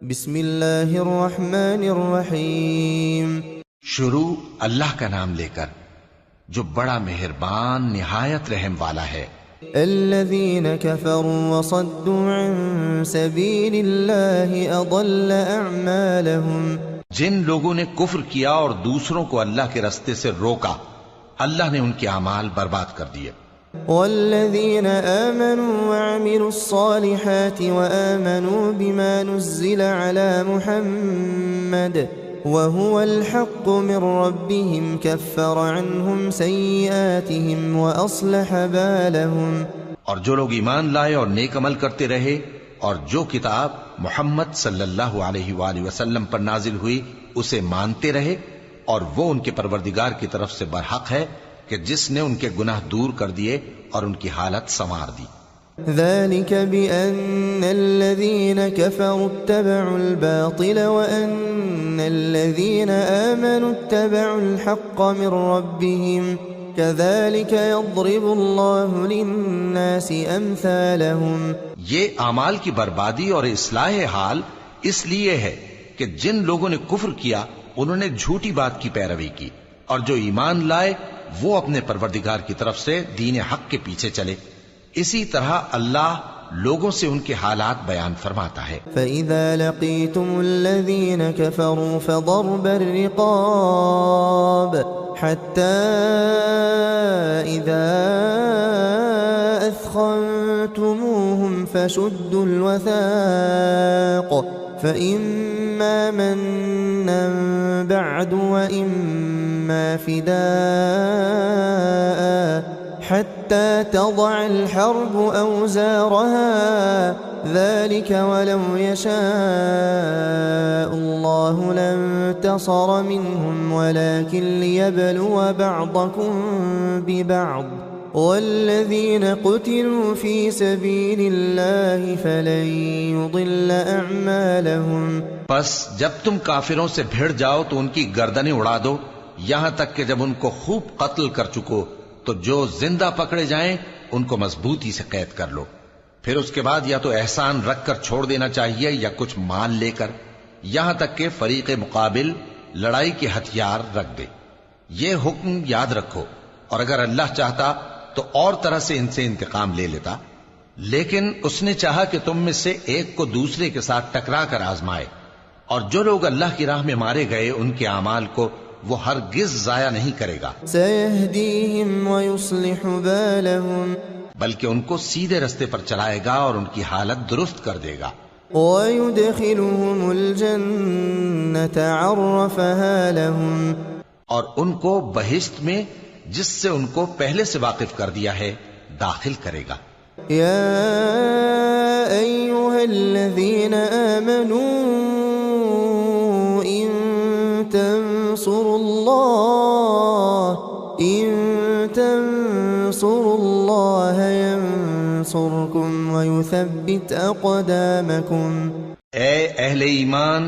بسم اللہ الرحمن الرحیم۔ شروع اللہ کا نام لے کر جو بڑا مہربان نہایت رحم والا ہے۔ الذین کفروا وصدوا عن سبیل اللہ اضل اعمالهم، جن لوگوں نے کفر کیا اور دوسروں کو اللہ کے راستے سے روکا، اللہ نے ان کے اعمال برباد کر دیے۔ والذین آمنوا وعملوا الصالحات وآمنوا بما نزل على محمد وهو الحق من ربهم كفر عنهم سيئاتهم وأصلح بالهم۔ اور جو لوگ ایمان لائے اور نیک عمل کرتے رہے اور جو کتاب محمد صلی اللہ علیہ وآلہ وسلم پر نازل ہوئی اسے مانتے رہے، اور وہ ان کے پروردگار کی طرف سے برحق ہے کہ جس نے ان کے گناہ دور کر دیے اور ان کی حالت سنوار دی۔ ذلك بأن الذين كفروا اتبعوا الباطل وأن الذين آمنوا اتبعوا الحق من ربهم كذلك يضرب الله للناس أمثالهم۔ یہ اعمال کی بربادی اور اصلاح حال اس لیے ہے کہ جن لوگوں نے کفر کیا انہوں نے جھوٹی بات کی پیروی کی، اور جو ایمان لائے وہ اپنے پروردگار کی طرف سے دین حق کے پیچھے چلے۔ اسی طرح اللہ لوگوں سے ان کے حالات بیان فرماتا ہے۔ فَإِذَا لَقِيتُمُ الَّذِينَ كَفَرُوا فَضَرْبَ الرِّقَابِ حَتَّى إِذَا أَثْخَنْتُمُوهُمْ فَشُدُّوا الْوَثَاقَ فَإِمَّا مَنًّا بَعْدُ وَإِمَّا فِدَاءً حتى تضع الحرب أوزارها ذلك ولو يشاء الله لانتصر منهم ولكن ليبلو بعضكم ببعض والذين قتلوا في سبيل الله فلن يضل أعمالهم۔ پس جب تم کافروں سے بھیڑ جاؤ تو ان کی گردنیں اڑا دو، یہاں تک کہ جب ان کو خوب قتل کر چکو تو جو زندہ پکڑے جائیں ان کو مضبوطی سے قید کر لو، پھر اس کے بعد یا تو احسان رکھ کر چھوڑ دینا چاہیے یا کچھ مال لے کر، یہاں تک کہ فریق مقابل لڑائی کے ہتھیار رکھ دے۔ یہ حکم یاد رکھو، اور اگر اللہ چاہتا تو اور طرح سے ان سے انتقام لے لیتا، لیکن اس نے چاہا کہ تم میں سے ایک کو دوسرے کے ساتھ ٹکرا کر آزمائے، اور جو لوگ اللہ کی راہ میں مارے گئے ان کے اعمال کو وہ ہرگز ضائع نہیں کرے گا۔ سَيَهْدِيهِمْ وَيُصْلِحُ بَالَهُمْ، بلکہ ان کو سیدھے رستے پر چلائے گا اور ان کی حالت درست کر دے گا۔ وَيُدْخِلُهُمُ الْجَنَّةَ عَرَّفَهَا لَهُمْ، اور ان کو بہشت میں جس سے ان کو پہلے سے واقف کر دیا ہے داخل کرے گا۔ يا أيها الذين آمنوا إن تنصروا الله ينصركم ويثبت أقدامكم۔ اے اہل ایمان،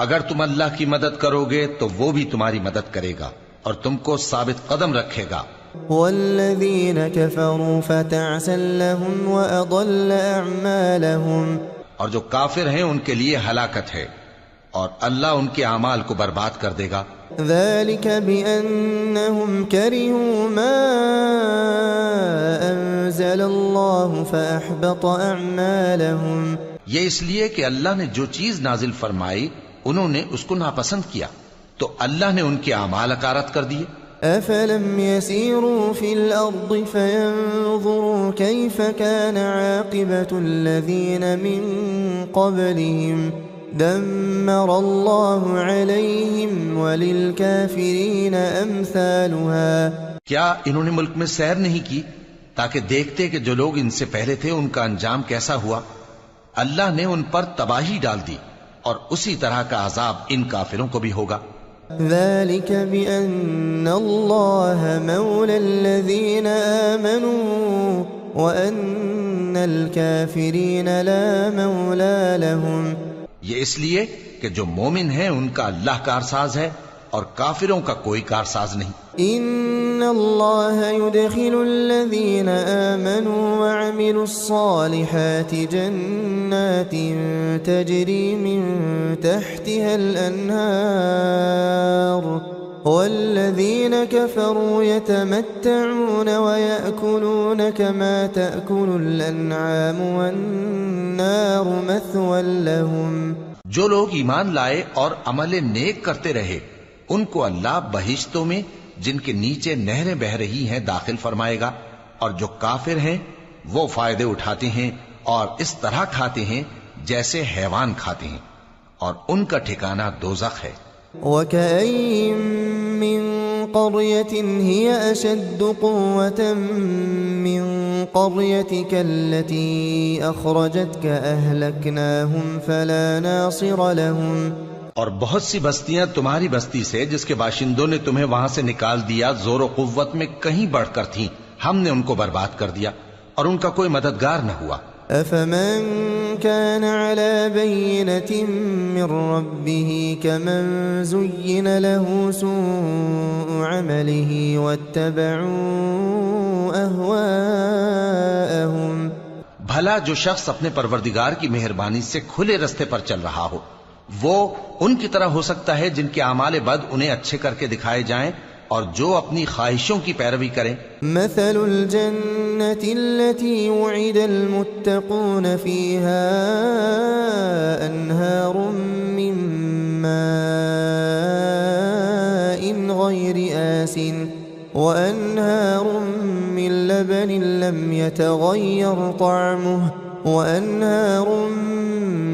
اگر تم اللہ کی مدد کرو گے تو وہ بھی تمہاری مدد کرے گا اور تم کو ثابت قدم رکھے گا۔ والذين كفروا فتعسا لهم وأضل أعمالهم، اور جو کافر ہیں ان کے لیے ہلاکت ہے اور اللہ ان کے اعمال کو برباد کر دے گا۔ ذلك بأنهم كرهوا ما أنزل الله فأحبط أعمالهم، یہ اس لیے کہ اللہ نے جو چیز نازل فرمائی انہوں نے اس کو ناپسند کیا تو اللہ نے ان کے اعمال اکارت کر دیے۔ أفلم يسيروا في الأرض فينظروا كيف كان عاقبة الذين من قبلهم دمر الله عليهم وللكافرين أمثالها۔ کیا انہوں نے ملک میں سیر نہیں کی تاکہ دیکھتے کہ جو لوگ ان سے پہلے تھے ان کا انجام کیسا ہوا؟ اللہ نے ان پر تباہی ڈال دی اور اسی طرح کا عذاب ان کافروں کو بھی ہوگا۔ ذلك بأن الله مولى الذين آمنوا وأن الكافرين لا مولى لهم، یہ اس لیے کہ جو مومن ہیں ان کا اللہ کارساز ہے اور کافروں کا کوئی کارساز نہیں۔ ان اللہ يدخل الذین آمنوا وعملوا الصالحات جنات تجری من تحتها الانہار والذین كفروا يتمتعون ويأكلون كما تأكل الانعام والنار مثوى لهم۔ جو لوگ ایمان لائے اور عمل نیک کرتے رہے ان کو اللہ بہشتوں میں جن کے نیچے نہریں بہ رہی ہیں داخل فرمائے گا، اور جو کافر ہیں وہ فائدے اٹھاتے ہیں اور اس طرح کھاتے ہیں جیسے حیوان کھاتے ہیں، اور ان کا ٹھکانہ دوزخ ہے۔ وَكَأَيٍّ مِّن قَرْيَةٍ هِيَ أَشَدُّ قُوَّةً مِّن قَرْيَتِكَ الَّتِي أَخْرَجَتْكَ أَهْلَكْنَاهُمْ فَلَا نَاصِرَ لَهُمْ۔ اور بہت سی بستیاں تمہاری بستی سے جس کے باشندوں نے تمہیں وہاں سے نکال دیا زور و قوت میں کہیں بڑھ کر تھیں، ہم نے ان کو برباد کر دیا اور ان کا کوئی مددگار نہ ہوا۔ أَفَمَنْ كَانَ عَلَى بَيِّنَةٍ مِّن رَّبِّهِ كَمَنْ زُيِّنَ لَهُ سُوءُ عَمَلِهِ وَاتَّبَعُوا أَهْوَاءَهُمْ۔ بھلا جو شخص اپنے پروردگار کی مہربانی سے کھلے رستے پر چل رہا ہو وہ ان کی طرح ہو سکتا ہے جن کے اعمال بد انہیں اچھے کر کے دکھائے جائیں، اور جو اپنی خواہشوں کی پیروی کریں۔ مثل الجنة التي وعد المتقون فيها أنهار من ماء غير آسن وأنهار من لبن لم يتغير طعمه وأنهار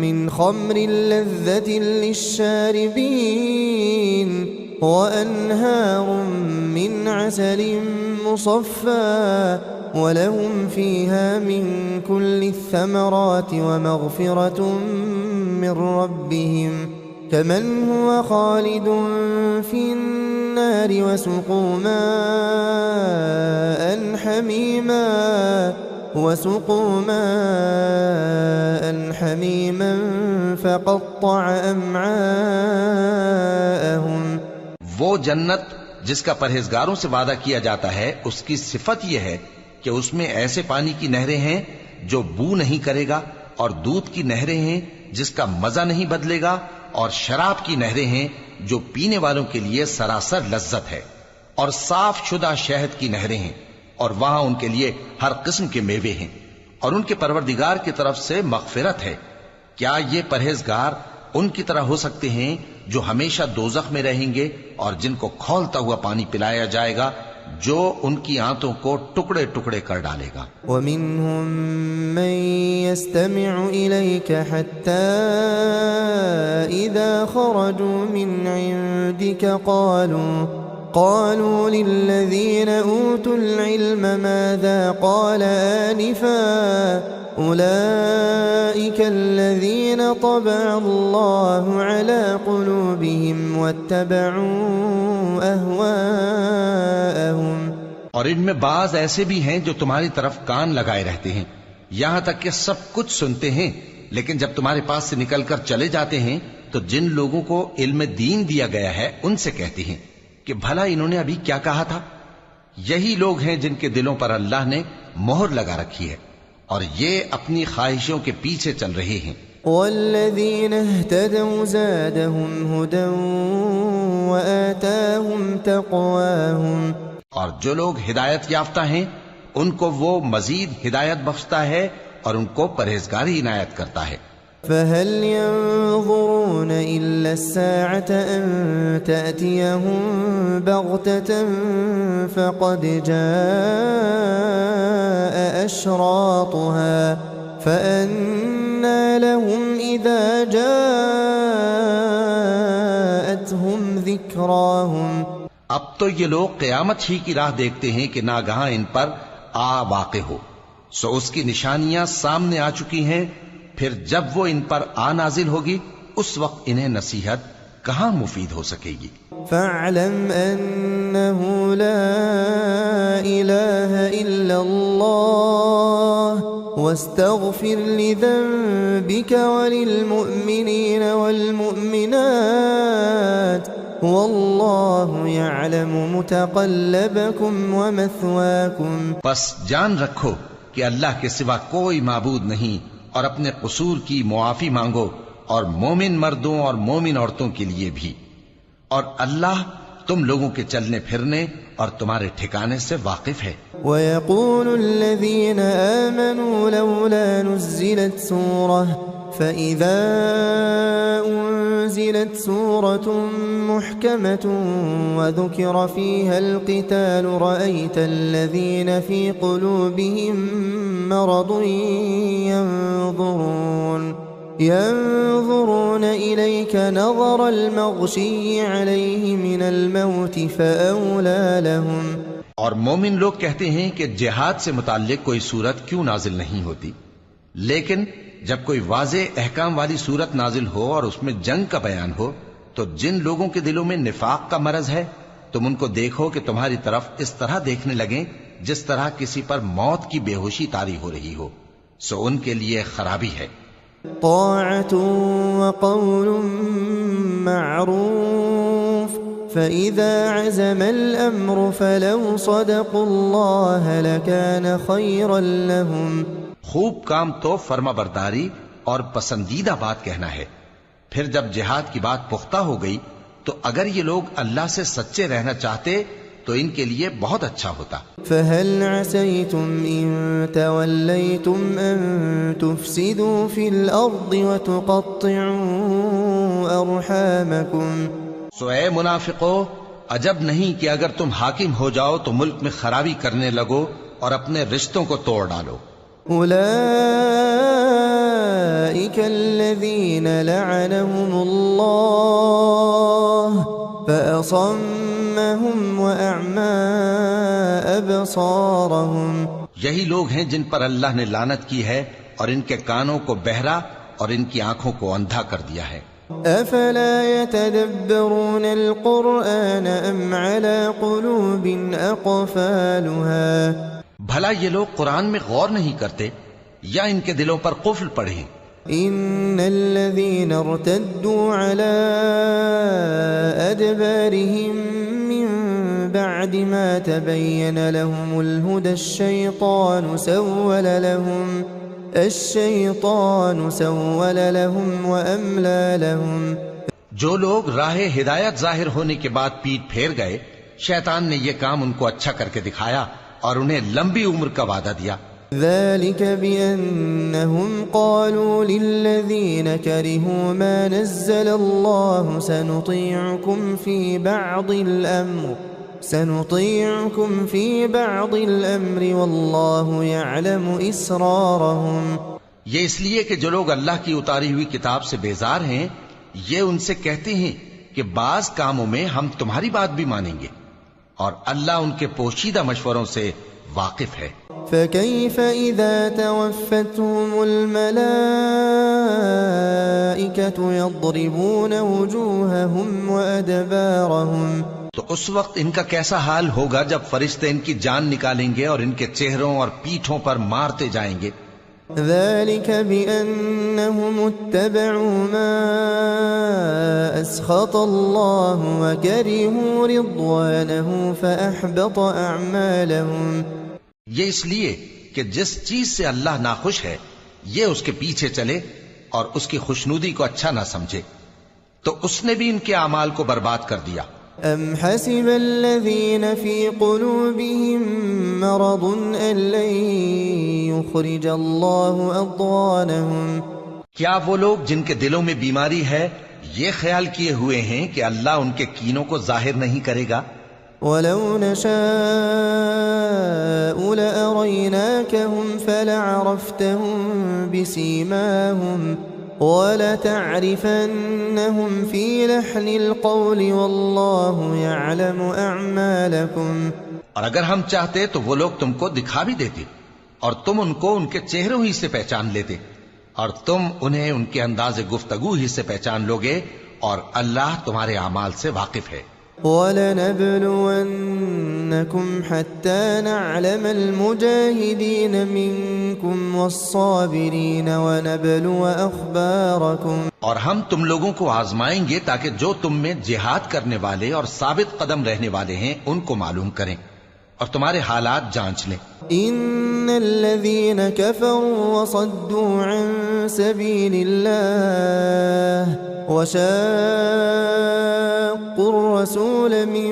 من خمر لذة للشاربين وأنهار من عسل مصفى ولهم فيها من كل الثمرات ومغفرة من ربهم كمن هو خالد في النار وسقوا ماء حميما فقطع أمعاءهم۔ وہ جنت جس کا پرہیزگاروں سے وعدہ کیا جاتا ہے اس کی صفت یہ ہے کہ اس میں ایسے پانی کی نہریں ہیں جو بو نہیں کرے گا، اور دودھ کی نہریں ہیں جس کا مزہ نہیں بدلے گا، اور شراب کی نہریں ہیں جو پینے والوں کے لیے سراسر لذت ہے، اور صاف شدہ شہد کی نہریں ہیں، اور وہاں ان کے لیے ہر قسم کے میوے ہیں، اور ان کے پروردگار کی طرف سے مغفرت ہے۔ کیا یہ پرہیزگار ان کی طرح ہو سکتے ہیں جو ہمیشہ دوزخ میں رہیں گے اور جن کو کھولتا ہوا پانی پلایا جائے گا جو ان کی آنتوں کو ٹکڑے ٹکڑے کر ڈالے گا۔ وَمِنْهُمْ مَنْ يَسْتَمِعُ إِلَيْكَ حَتَّى إِذَا خَرَجُوا مِنْ عِنْدِكَ قالوا للذين أوتوا العلم ماذا قال آنفا أولئك الذين طبع الله على قلوبهم واتبعوا أهواءهم۔ اور ان میں بعض ایسے بھی ہیں جو تمہاری طرف کان لگائے رہتے ہیں، یہاں تک کہ سب کچھ سنتے ہیں، لیکن جب تمہارے پاس سے نکل کر چلے جاتے ہیں تو جن لوگوں کو علم دین دیا گیا ہے ان سے کہتے ہیں کہ بھلا انہوں نے ابھی کیا کہا تھا۔ یہی لوگ ہیں جن کے دلوں پر اللہ نے مہر لگا رکھی ہے اور یہ اپنی خواہشوں کے پیچھے چل رہے ہیں۔ والذین اہتدوا زادہم ہدی وآتاہم تقواہم۔ اور جو لوگ ہدایت یافتہ ہیں ان کو وہ مزید ہدایت بخشتا ہے اور ان کو پرہیزگاری عنایت کرتا ہے۔ فهل ينظرون إلا الساعة أن تأتيهم بغتة فقد جاء أشراطها فأنى لهم إذا جاءتهم ذكراهم۔ اب تو یہ لوگ قیامت ہی کی راہ دیکھتے ہیں کہ ناگہاں ان پر آ واقع ہو، سو اس کی نشانیاں سامنے آ چکی ہیں، پھر جب وہ ان پر آ نازل ہوگی اس وقت انہیں نصیحت کہاں مفید ہو سکے گی۔ فاعلم انه لا الہ الا اللہ واستغفر لذنبك وللمؤمنین والمؤمنات والله يعلم متقلبكم ومثواكم بس جان رکھو کہ اللہ کے سوا کوئی معبود نہیں، اور اپنے قصور کی معافی مانگو، اور مومن مردوں اور مومن عورتوں کے لیے بھی، اور اللہ تم لوگوں کے چلنے پھرنے اور تمہارے ٹھکانے سے واقف ہے۔ ويقول الذين آمنوا لولا نزلت سورة فإذا أنزلت سورة محكمة وذكر فيها القتال رأيت الذين في قلوبهم مرض ينظرون إليك نظر المغشي عليه من الموت فأولى لهم۔ اور مومن لوگ کہتے ہیں کہ جہاد سے متعلق کوئی صورت کیوں نازل نہیں ہوتی، لیکن جب کوئی واضح احکام والی صورت نازل ہو اور اس میں جنگ کا بیان ہو تو جن لوگوں کے دلوں میں نفاق کا مرض ہے تم ان کو دیکھو کہ تمہاری طرف اس طرح دیکھنے لگیں جس طرح کسی پر موت کی بے ہوشی طاری ہو رہی ہو، سو ان کے لیے خرابی ہے۔ طاعة وقول معروف فإذا عزم الأمر فلو صدقوا الله لكان خيرا لهم۔ خوب کام تو فرما برداری اور پسندیدہ بات کہنا ہے، پھر جب جہاد کی بات پختہ ہو گئی تو اگر یہ لوگ اللہ سے سچے رہنا چاہتے تو ان کے لیے بہت اچھا ہوتا۔ فهل عسيتم إن توليتم أن تفسدوا في الأرض وتقطعوا أرحامكم۔ سو اے منافقو، عجب نہیں کہ اگر تم حاکم ہو جاؤ تو ملک میں خرابی کرنے لگو اور اپنے رشتوں کو توڑ ڈالو۔ أولئك الذين لعنهم الله فأصمهم وأعمى أبصارهم۔ یہی لوگ ہیں جن پر اللہ نے لعنت کی ہے اور ان کے کانوں کو بہرا اور ان کی آنکھوں کو اندھا کر دیا ہے۔ أفلا يتدبرون القرآن أم على قلوب أقفالها۔ بھلا یہ لوگ قرآن میں غور نہیں کرتے یا ان کے دلوں پر قفل پڑے ہیں؟ إن الذين ارتدوا على أدبارهم من بعد ما تبين لهم الهدى الشيطان سول لهم وأملى لهم۔ جو لوگ راہ ہدایت ظاہر ہونے کے بعد پیٹ پھیر گئے، شیطان نے یہ کام ان کو اچھا کر کے دکھایا اور انہیں لمبی عمر کا وعدہ دیا۔ ذلك بأنهم قالوا للذين كرهوا ما نزل الله سنطيعكم في بعض الأمر والله يعلم إسرارهم۔ یہ اس لیے کہ جو لوگ اللہ کی اتاری ہوئی کتاب سے بیزار ہیں یہ ان سے کہتے ہیں کہ بعض کاموں میں ہم تمہاری بات بھی مانیں گے، اور اللہ ان کے پوشیدہ مشوروں سے واقف ہے۔ فكيف إذا توفتهم الملائكة يضربون وجوههم وأدبارهم۔ تو اس وقت ان کا کیسا حال ہوگا جب فرشتے ان کی جان نکالیں گے اور ان کے چہروں اور پیٹھوں پر مارتے جائیں گے۔ ذلك بأنهم اتبعوا ما أسخط الله وكرهوا رضوانه فأحبط أعمالهم۔ یہ اس لیے کہ جس چیز سے اللہ ناخوش ہے یہ اس کے پیچھے چلے اور اس کی خوشنودی کو اچھا نہ سمجھے تو اس نے بھی ان کے اعمال کو برباد کر دیا۔ أم حسب الذين في قلوبهم مرض أن لن يخرج الله أضغانهم۔ کیا وہ لوگ جن کے دلوں میں بیماری ہے یہ خیال کیے ہوئے ہیں کہ اللہ ان کے کینوں کو ظاہر نہیں کرے گا؟ ولو نشاء لأريناكهم فلعرفتهم بسيماهم وَلَتَعْرِفَنَّهُمْ فِي لَحْنِ الْقَوْلِ وَاللَّهُ يَعْلَمُ أَعْمَالَكُمْ۔ اور اگر ہم چاہتے تو وہ لوگ تم کو دکھا بھی دیتے اور تم ان کو ان کے چہروں ہی سے پہچان لیتے، اور تم انہیں ان کے انداز گفتگو ہی سے پہچان لوگے، اور اللہ تمہارے اعمال سے واقف ہے۔ وَلَنَبْلُوَنَّكُمْ حَتَّى نَعْلَمَ الْمُجَاهِدِينَ مِنْكُمْ وَالصَّابِرِينَ وَنَبْلُوَ أَخْبَارَكُمْ اور ہم تم لوگوں کو آزمائیں گے تاکہ جو تم میں جہاد کرنے والے اور ثابت قدم رہنے والے ہیں ان کو معلوم کریں اور تمہارے حالات جانچ لیں. إن الذين كفروا وصدوا عن سبيل الله وشاقوا الرسول من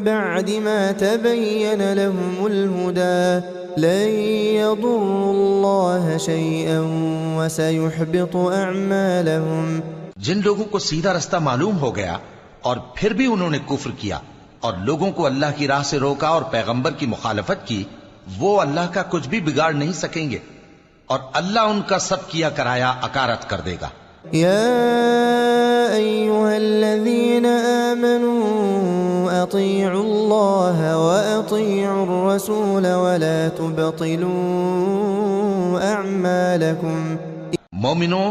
بعد ما تبين لهم الهدى لن يضروا الله شيئا وسيحبط أعمالهم. جن لوگوں کو سیدھا رستہ معلوم ہو گیا اور پھر بھی انہوں نے کفر کیا اور لوگوں کو اللہ کی راہ سے روکا اور پیغمبر کی مخالفت کی، وہ اللہ کا کچھ بھی بگاڑ نہیں سکیں گے اور اللہ ان کا سب کیا کرایا اکارت کر دے گا. يا أيها الذين آمنوا أطيعوا الله وأطيعوا الرسول ولا تبطلوا أعمالكم. مومنو،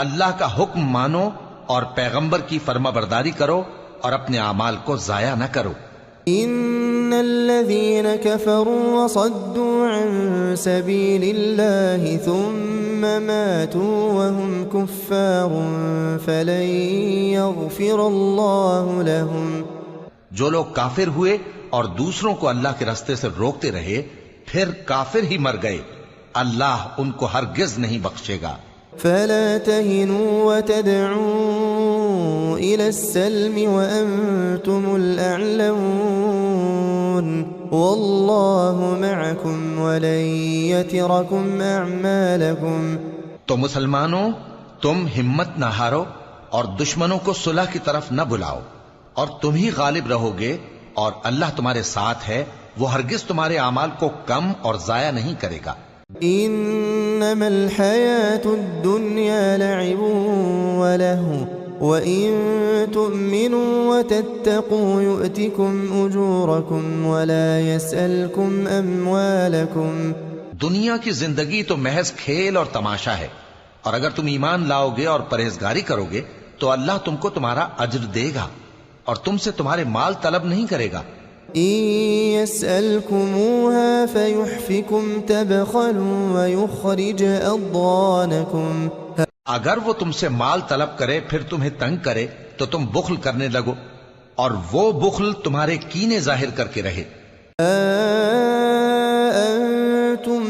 اللہ کا حکم مانو اور پیغمبر کی فرما برداری کرو اور اپنے اعمال کو ضائع نہ کرو. إن الذين كفروا وصدوا عن سبيل الله ثم ماتوا وهم كفار فلن يغفر الله لهم. جو لوگ کافر ہوئے اور دوسروں کو اللہ کے راستے سے روکتے رہے پھر کافر ہی مر گئے، اللہ ان کو ہرگز نہیں بخشے گا. فلا تهنوا وتدعوا إلى السلم وأنتم الأعلون والله معكم ولن يتركم أعمالكم. تو مسلمانوں، تم ہمت نہ ہارو اور دشمنوں کو صلح کی طرف نہ بلاؤ اور تم ہی غالب رہو گے اور اللہ تمہارے ساتھ ہے، وہ ہرگز تمہارے اعمال کو کم اور ضائع نہیں کرے گا. إنما الحياة الدنيا لعب ولهو وإن تؤمنوا وتتقوا يؤتكم أجوركم ولا يسألكم أموالكم. دنیا کی زندگی تو محض کھیل اور تماشا ہے، اور اگر تم ایمان لاؤ گے اور پرہیزگاری کرو گے تو اللہ تم کو تمہارا اجر دے گا اور تم سے تمہارے مال طلب نہیں کرے گا. إن يسألكموها فيحفكم تبخلوا ويخرج أضغانكم. اگر وہ تم سے مال طلب کرے پھر تمہیں تنگ کرے تو تم بخل کرنے لگو اور وہ بخل تمہارے کینے ظاہر کر کے رہے. أنتم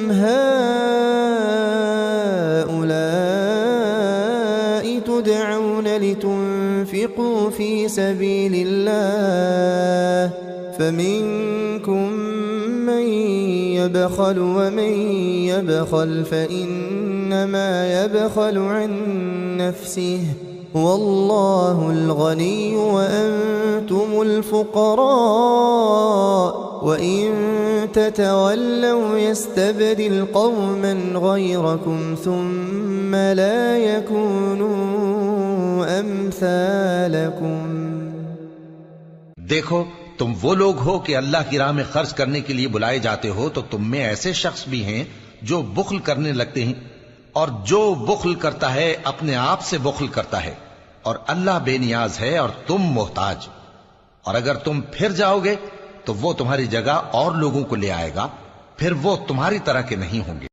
هؤلاء تدعون لتنفقوا في سبيل الله فمنكم من يبخل ومن يبخل فإنما يبخل عن نفسه والله الغني وأنتم الفقراء وإن تتولوا يستبدل قوما غيركم ثم لا يكونوا أمثالكم. دیکھو، تم وہ لوگ ہو کہ اللہ کی راہ میں خرچ کرنے کے لیے بلائے جاتے ہو تو تم میں ایسے شخص بھی ہیں جو بخل کرنے لگتے ہیں، اور جو بخل کرتا ہے اپنے آپ سے بخل کرتا ہے، اور اللہ بے نیاز ہے اور تم محتاج. اور اگر تم پھر جاؤ گے تو وہ تمہاری جگہ اور لوگوں کو لے آئے گا، پھر وہ تمہاری طرح کے نہیں ہوں گے.